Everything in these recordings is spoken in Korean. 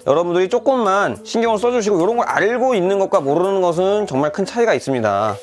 여러분들이 조금만 신경을 써주시고 이런 걸 알고 있는 것과 모르는 것은 정말 큰 차이가 있습니다.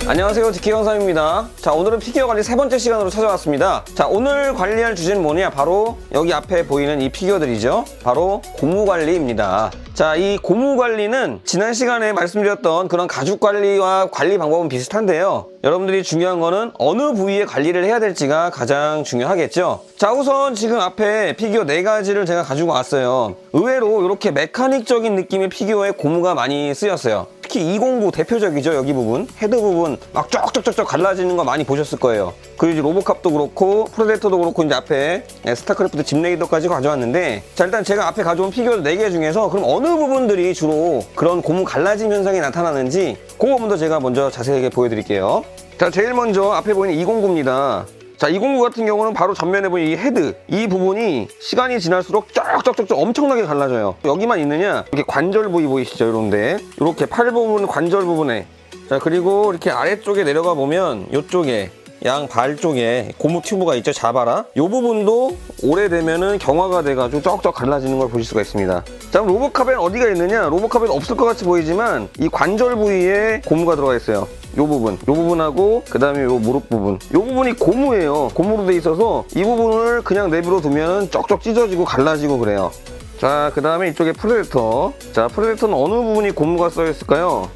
안녕하세요, 디키영삼입니다. 자, 오늘은 피규어 관리 세 번째 시간으로 찾아왔습니다. 자, 오늘 관리할 주제는 뭐냐? 바로 여기 앞에 보이는 이 피규어들이죠. 바로 고무 관리입니다. 자, 이 고무 관리는 지난 시간에 말씀드렸던 그런 가죽 관리와 관리 방법은 비슷한데요. 여러분들이 중요한 거는 어느 부위에 관리를 해야 될지가 가장 중요하겠죠. 자, 우선 지금 앞에 피규어 4가지를 제가 가지고 왔어요. 의외로 이렇게 메카닉적인 느낌의 피규어에 고무가 많이 쓰였어요. 특히 209 대표적이죠. 여기 부분, 헤드 부분 막 쩍쩍쩍쩍 갈라지는 거 많이 보셨을 거예요. 그리고 이제 로보캅도 그렇고 프레데터도 그렇고 이제 앞에 스타크래프트 집레이더까지 가져왔는데, 자, 일단 제가 앞에 가져온 피규어 4개 중에서 그럼 어느 부분들이 주로 그런 고무 갈라짐 현상이 나타나는지 그 부분도 제가 먼저 자세하게 보여드릴게요. 자, 제일 먼저 앞에 보이는 209입니다. 자, 209 같은 경우는 바로 전면에 보이는 이 헤드, 이 부분이 시간이 지날수록 쩍쩍쩍쩍 엄청나게 갈라져요. 여기만 있느냐? 이렇게 관절 부위 보이시죠? 이런데 이렇게 팔 부분, 관절 부분에, 자, 그리고 이렇게 아래쪽에 내려가 보면 이쪽에 양 발 쪽에 고무 튜브가 있죠. 자바라. 이 부분도 오래되면은 경화가 돼가지고 쩍쩍 갈라지는 걸 보실 수가 있습니다. 자, 그럼 로보캅에는 어디가 있느냐? 로보캅에는 없을 것 같이 보이지만 이 관절 부위에 고무가 들어가 있어요. 이 부분하고 그 다음에 이 무릎 부분, 이 부분이 고무예요. 고무로 돼 있어서 이 부분을 그냥 내비로 두면 쩍쩍 찢어지고 갈라지고 그래요. 자, 그 다음에 이쪽에 프레데터. 자, 프레데터는 어느 부분이 고무가 써 있을까요?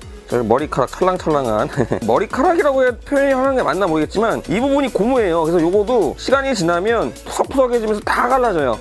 머리카락 찰랑찰랑한 머리카락이라고 해야 표현이 하는 게 맞나 모르겠지만 이 부분이 고무예요. 그래서 요거도 시간이 지나면 푸석푸석해지면서 다 갈라져요.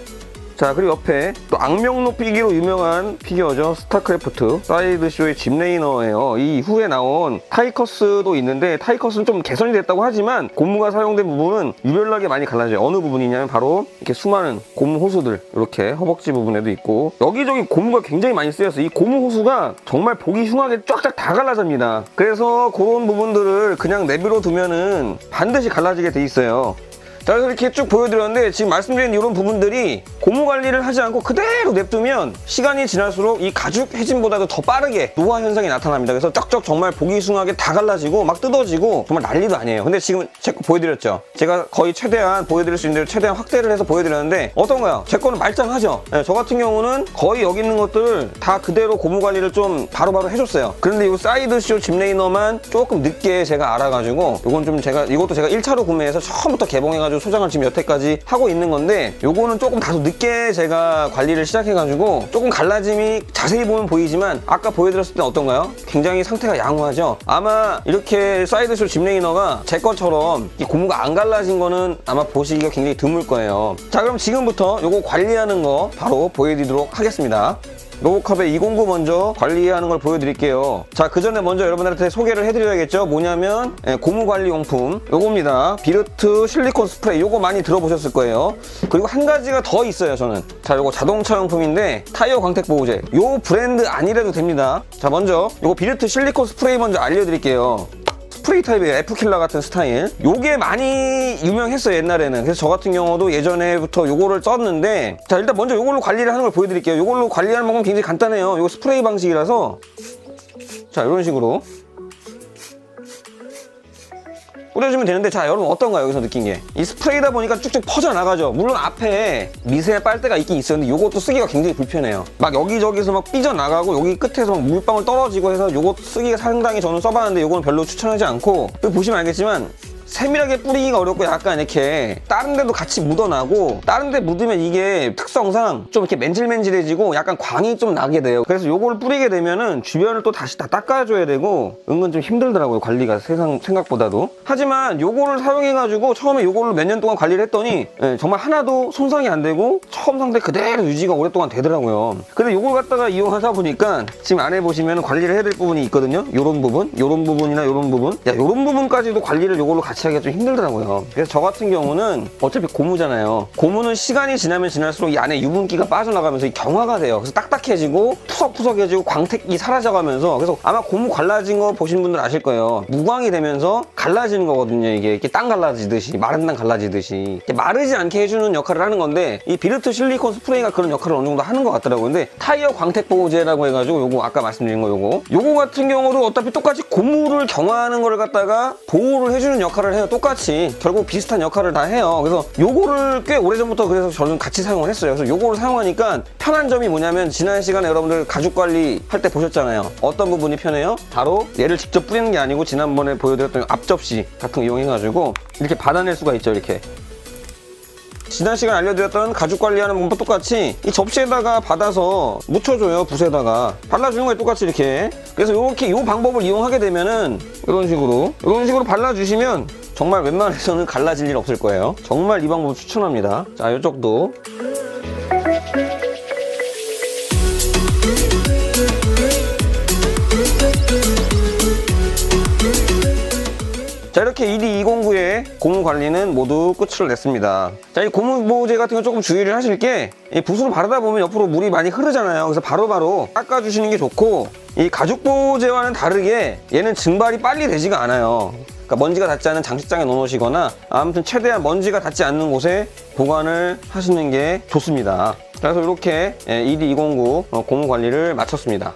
자, 그리고 옆에 또 악명 높이기로 유명한 피규어죠. 스타크래프트 사이드쇼의 집레이너예요. 이 이후에 나온 타이커스도 있는데 타이커스는 좀 개선이 됐다고 하지만 고무가 사용된 부분은 유별나게 많이 갈라져요. 어느 부분이냐면 바로 이렇게 수많은 고무 호수들, 이렇게 허벅지 부분에도 있고 여기저기 고무가 굉장히 많이 쓰였어요. 이 고무 호수가 정말 보기 흉하게 쫙쫙 다 갈라집니다. 그래서 그런 부분들을 그냥 내비로 두면은 반드시 갈라지게 돼 있어요. 자, 그래서 이렇게 쭉 보여드렸는데 지금 말씀드린 이런 부분들이 고무 관리를 하지 않고 그대로 냅두면 시간이 지날수록 이 가죽 해짐보다도 더 빠르게 노화 현상이 나타납니다. 그래서 쩍쩍 정말 보기 흉하게 다 갈라지고 막 뜯어지고 정말 난리도 아니에요. 근데 지금 제 거 보여드렸죠? 제가 거의 최대한 보여드릴 수 있는 대로 최대한 확대를 해서 보여드렸는데 어떤가요? 제 거는 말짱하죠? 네, 저 같은 경우는 거의 여기 있는 것들 다 그대로 고무 관리를 좀 바로바로 해줬어요. 그런데 이 사이드쇼 집레이너만 조금 늦게 제가 알아가지고 이건 좀 이것도 제가 1차로 구매해서 처음부터 개봉해가지고 소장을 지금 여태까지 하고 있는 건데 요거는 조금 다소 늦게 제가 관리를 시작해가지고 조금 갈라짐이 자세히 보면 보이지만 아까 보여드렸을 때 어떤가요? 굉장히 상태가 양호하죠? 아마 이렇게 사이드쇼 집레이너가 제 것처럼 이 고무가 안 갈라진 거는 아마 보시기가 굉장히 드물 거예요. 자, 그럼 지금부터 요거 관리하는 거 바로 보여드리도록 하겠습니다. 로보캅의 209 먼저 관리하는 걸 보여드릴게요. 자, 그 전에 먼저 여러분들한테 소개를 해드려야겠죠. 뭐냐면 고무 관리 용품 요겁니다. 비르트 실리콘 스프레이, 요거 많이 들어보셨을 거예요. 그리고 한 가지가 더 있어요. 저는 자, 요거 자동차 용품인데 타이어 광택 보호제, 요 브랜드 아니래도 됩니다. 자, 먼저 요거 비르트 실리콘 스프레이 먼저 알려드릴게요. 스프레이 타입의 F킬러 같은 스타일, 요게 많이 유명했어요 옛날에는. 그래서 저 같은 경우도 예전에부터 요거를 썼는데, 자, 일단 먼저 요걸로 관리를 하는 걸 보여드릴게요. 요걸로 관리하는 방법은 굉장히 간단해요. 요거 스프레이 방식이라서 자, 이런 식으로 뿌려주면 되는데, 자, 여러분 어떤가요? 여기서 느낀 게 이 스프레이다 보니까 쭉쭉 퍼져나가죠. 물론 앞에 미세 빨대가 있긴 있었는데 요것도 쓰기가 굉장히 불편해요. 막 여기저기서 막 삐져나가고 여기 끝에서 막 물방울 떨어지고 해서 요것도 쓰기가 상당히 저는 써봤는데 요거는 별로 추천하지 않고, 여기 보시면 알겠지만 세밀하게 뿌리기가 어렵고 약간 이렇게 다른 데도 같이 묻어나고, 다른 데 묻으면 이게 특성상 좀 이렇게 맨질맨질해지고 약간 광이 좀 나게 돼요. 그래서 요걸 뿌리게 되면은 주변을 또 다시 다 닦아줘야 되고 은근 좀 힘들더라고요, 관리가 생각보다도. 하지만 요거를 사용해가지고 처음에 요걸로 몇 년 동안 관리를 했더니 정말 하나도 손상이 안 되고 처음 상태 그대로 유지가 오랫동안 되더라고요. 근데 요걸 갖다가 이용하다 보니까 지금 안에 보시면 관리를 해야 될 부분이 있거든요. 요런 부분, 요런 부분이나 요런 부분, 요런 부분까지도 관리를 요걸로 같이 같이 하기가 좀 힘들더라고요. 그래서 저 같은 경우는 어차피 고무잖아요. 고무는 시간이 지나면 지날수록 이 안에 유분기가 빠져나가면서 이 경화가 돼요. 그래서 딱딱해지고 푸석푸석해지고 광택이 사라져가면서, 그래서 아마 고무 갈라진 거 보신 분들 아실 거예요. 무광이 되면서 갈라지는 거거든요. 이게 이렇게 땅 갈라지듯이, 마른 땅 갈라지듯이 마르지 않게 해주는 역할을 하는 건데, 이 비르트 실리콘 스프레이가 그런 역할을 어느 정도 하는 것 같더라고요. 근데 타이어 광택 보호제라고 해가지고 요거 아까 말씀드린 거 요거 같은 경우도 어차피 똑같이 고무를 경화하는 거를 갖다가 보호를 해주는 역할을 해요. 똑같이 결국 비슷한 역할을 다 해요. 그래서 요거를 꽤 오래전부터 그래서 저는 같이 사용을 했어요. 그래서 요거를 사용하니까 편한 점이 뭐냐면, 지난 시간에 여러분들 가죽 관리 할 때 보셨잖아요. 어떤 부분이 편해요? 바로 얘를 직접 뿌리는 게 아니고 지난번에 보여드렸던 앞접시 같은 거 이용해가지고 이렇게 받아낼 수가 있죠. 이렇게 지난 시간에 알려드렸던 가죽 관리하는 방법 똑같이 이 접시에다가 받아서 묻혀줘요. 붓에다가 발라주는 거예요. 똑같이 이렇게. 그래서 이렇게 이 방법을 이용하게 되면은 이런 식으로 발라주시면 정말 웬만해서는 갈라질 일 없을 거예요. 정말 이 방법 추천합니다. 자, 이쪽도. 자, 이렇게 ED209의 고무 관리는 모두 끝을 냈습니다. 자, 이 고무 보호제 같은 거 조금 주의를 하실 게, 이 붓으로 바르다 보면 옆으로 물이 많이 흐르잖아요. 그래서 바로바로 닦아주시는 게 좋고, 이 가죽 보호제와는 다르게 얘는 증발이 빨리 되지가 않아요. 그러니까 먼지가 닿지 않은 장식장에 넣어놓으시거나, 아무튼 최대한 먼지가 닿지 않는 곳에 보관을 하시는 게 좋습니다. 그래서 이렇게 ED209 고무 관리를 마쳤습니다.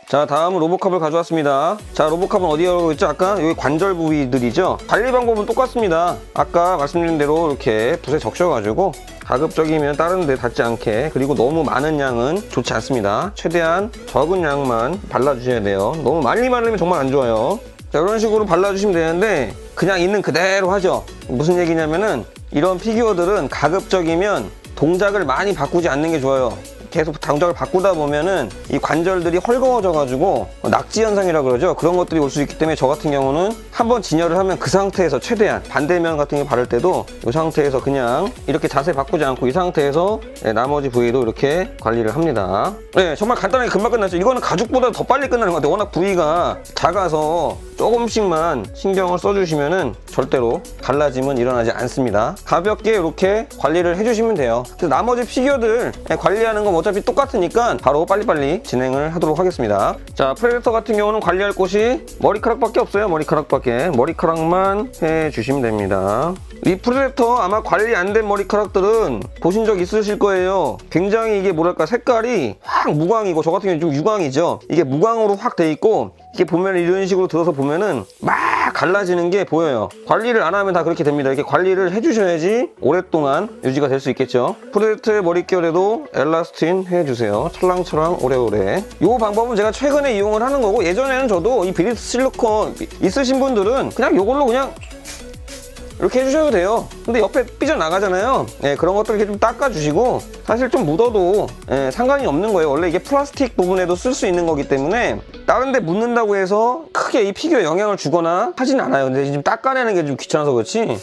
자, 다음은 로보캅을 가져왔습니다. 자, 로보캅은 어디에 있죠? 아까 여기 관절 부위들이죠. 관리 방법은 똑같습니다. 아까 말씀드린 대로 이렇게 붓에 적셔가지고 가급적이면 다른 데 닿지 않게, 그리고 너무 많은 양은 좋지 않습니다. 최대한 적은 양만 발라주셔야 돼요. 너무 많이 바르면 정말 안 좋아요. 자, 이런 식으로 발라주시면 되는데, 그냥 있는 그대로 하죠. 무슨 얘기냐면은, 이런 피규어들은 가급적이면 동작을 많이 바꾸지 않는 게 좋아요. 계속 동작을 바꾸다 보면은 이 관절들이 헐거워져 가지고 낙지 현상이라 그러죠. 그런 것들이 올 수 있기 때문에, 저 같은 경우는 한번 진열을 하면 그 상태에서 최대한 반대면 같은 거 바를 때도 이 상태에서 그냥 이렇게 자세 바꾸지 않고 이 상태에서 나머지 부위도 이렇게 관리를 합니다. 네, 정말 간단하게 금방 끝났죠. 이거는 가죽보다 더 빨리 끝나는 것 같아요. 워낙 부위가 작아서 조금씩만 신경을 써주시면은 절대로 갈라짐은 일어나지 않습니다. 가볍게 이렇게 관리를 해주시면 돼요. 그래서 나머지 피규어들 관리하는 건 어차피 똑같으니까 바로 빨리빨리 진행을 하도록 하겠습니다. 자, 프레데터 같은 경우는 관리할 곳이 머리카락밖에 없어요. 머리카락만 해주시면 됩니다. 이 프레데터 아마 관리 안 된 머리카락들은 보신 적 있으실 거예요. 굉장히 이게 뭐랄까, 색깔이 확 무광이고, 저 같은 경우는 좀 유광이죠. 이게 무광으로 확 돼 있고, 이게 보면 이런 식으로 들어서 보면은 막 갈라지는 게 보여요. 관리를 안 하면 다 그렇게 됩니다. 이렇게 관리를 해주셔야지 오랫동안 유지가 될 수 있겠죠. 프레데터의 머릿결에도 엘라스틴 해주세요. 찰랑찰랑 오래오래. 이 방법은 제가 최근에 이용을 하는 거고, 예전에는 저도 이 비르트 실리콘 있으신 분들은 그냥 이걸로 그냥 이렇게 해주셔도 돼요. 근데 옆에 삐져나가잖아요. 그런 것들 이렇게 좀 닦아주시고, 사실 좀 묻어도 상관이 없는 거예요. 원래 이게 플라스틱 부분에도 쓸 수 있는 거기 때문에 다른 데 묻는다고 해서 크게 이 피규어에 영향을 주거나 하진 않아요. 근데 지금 닦아내는 게 좀 귀찮아서 그렇지,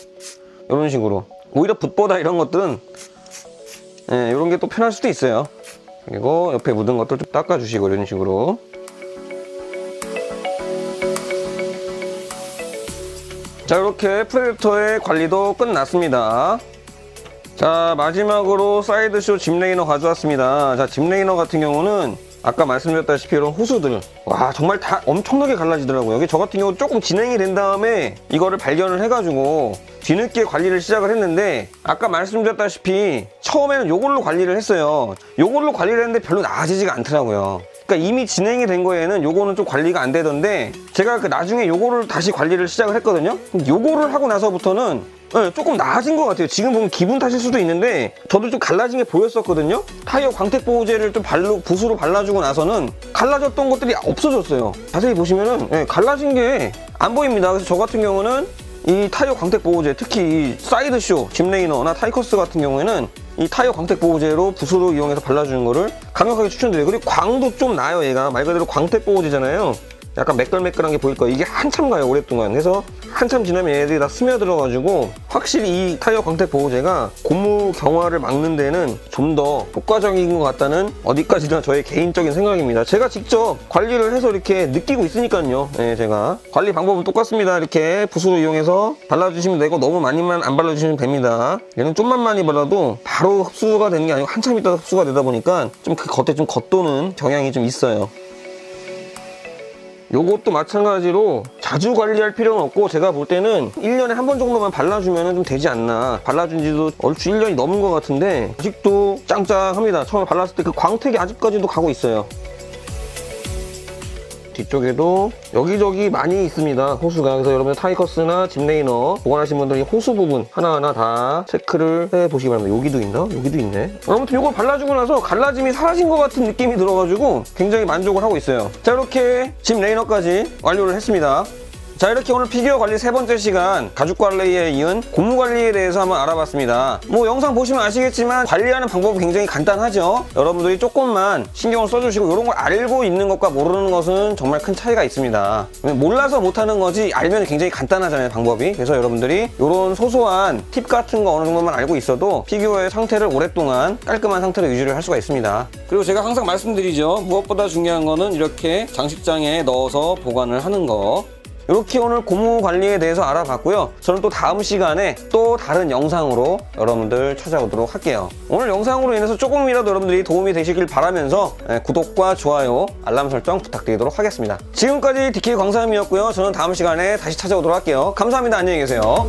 이런 식으로 오히려 붓보다 이런 것들은 이런 게 또 편할 수도 있어요. 그리고 옆에 묻은 것들 좀 닦아주시고, 이런 식으로. 자, 이렇게 프레데터의 관리도 끝났습니다. 자, 마지막으로 사이드쇼 짚레이너 가져왔습니다. 자, 짚레이너 같은 경우는 아까 말씀드렸다시피 이런 호수들, 와, 정말 다 엄청나게 갈라지더라고요. 여기 저 같은 경우 조금 진행이 된 다음에 이거를 발견을 해가지고 뒤늦게 관리를 시작을 했는데, 아까 말씀드렸다시피 처음에는 요걸로 관리를 했어요. 요걸로 관리를 했는데 별로 나아지지가 않더라고요. 그러니까 이미 진행이 된 거에는 요거는 좀 관리가 안 되던데, 제가 그 나중에 요거를 다시 관리를 시작을 했거든요. 요거를 하고 나서부터는 조금 나아진 것 같아요. 지금 보면 기분 탓일 수도 있는데 저도 좀 갈라진 게 보였었거든요. 타이어 광택 보호제를 좀 붓으로 발라주고 나서는 갈라졌던 것들이 없어졌어요. 자세히 보시면은 갈라진 게 안 보입니다. 그래서 저 같은 경우는 이 타이어 광택 보호제, 특히 이 사이드쇼 짚레이너나 타이커스 같은 경우에는 이 타이어 광택 보호제로 붓으로 이용해서 발라주는 거를 강력하게 추천드려요. 그리고 광도 좀 나요. 얘가 말 그대로 광택 보호제잖아요. 약간 매끌매끌한 게 보일 거예요. 이게 한참 가요, 오랫동안. 그래서 한참 지나면 얘네들이 다 스며들어가지고 확실히 이 타이어 광택 보호제가 고무 경화를 막는 데는 좀 더 효과적인 것 같다는 어디까지나 저의 개인적인 생각입니다. 제가 직접 관리를 해서 이렇게 느끼고 있으니까요. 네, 제가 관리 방법은 똑같습니다. 이렇게 붓으로 이용해서 발라주시면 되고 너무 많이만 안 발라주시면 됩니다. 얘는 좀만 많이 발라도 바로 흡수가 되는 게 아니고 한참 있다가 흡수가 되다 보니까 좀 그 겉에 좀 겉도는 경향이 좀 있어요. 요것도 마찬가지로 자주 관리할 필요는 없고 제가 볼 때는 1년에 한 번 정도만 발라주면 좀 되지 않나. 발라준 지도 얼추 1년이 넘은 것 같은데 아직도 짱짱합니다. 처음에 발랐을 때 그 광택이 아직까지도 가고 있어요. 뒤쪽에도 여기저기 많이 있습니다, 호수가. 그래서 여러분들 타이커스나 짚레이너 보관하신 분들이 호수 부분 하나하나 다 체크를 해보시기 바랍니다. 여기도 있나? 여기도 있네. 아무튼 이걸 발라주고 나서 갈라짐이 사라진 것 같은 느낌이 들어가지고 굉장히 만족을 하고 있어요. 자, 이렇게 짚레이너까지 완료를 했습니다. 자, 이렇게 오늘 피규어 관리 3번째 시간 가죽 관리에 이은 고무 관리에 대해서 한번 알아봤습니다. 뭐 영상 보시면 아시겠지만 관리하는 방법은 굉장히 간단하죠. 여러분들이 조금만 신경을 써주시고 이런 걸 알고 있는 것과 모르는 것은 정말 큰 차이가 있습니다. 몰라서 못하는 거지 알면 굉장히 간단하잖아요, 방법이. 그래서 여러분들이 이런 소소한 팁 같은 거 어느 정도만 알고 있어도 피규어의 상태를 오랫동안 깔끔한 상태로 유지를 할 수가 있습니다. 그리고 제가 항상 말씀드리죠, 무엇보다 중요한 거는 이렇게 장식장에 넣어서 보관을 하는 거. 이렇게 오늘 고무 관리에 대해서 알아봤고요. 저는 또 다음 시간에 또 다른 영상으로 여러분들 찾아오도록 할게요. 오늘 영상으로 인해서 조금이라도 여러분들이 도움이 되시길 바라면서 구독과 좋아요, 알람 설정 부탁드리도록 하겠습니다. 지금까지 DK 광사음이었고요. 저는 다음 시간에 다시 찾아오도록 할게요. 감사합니다. 안녕히 계세요.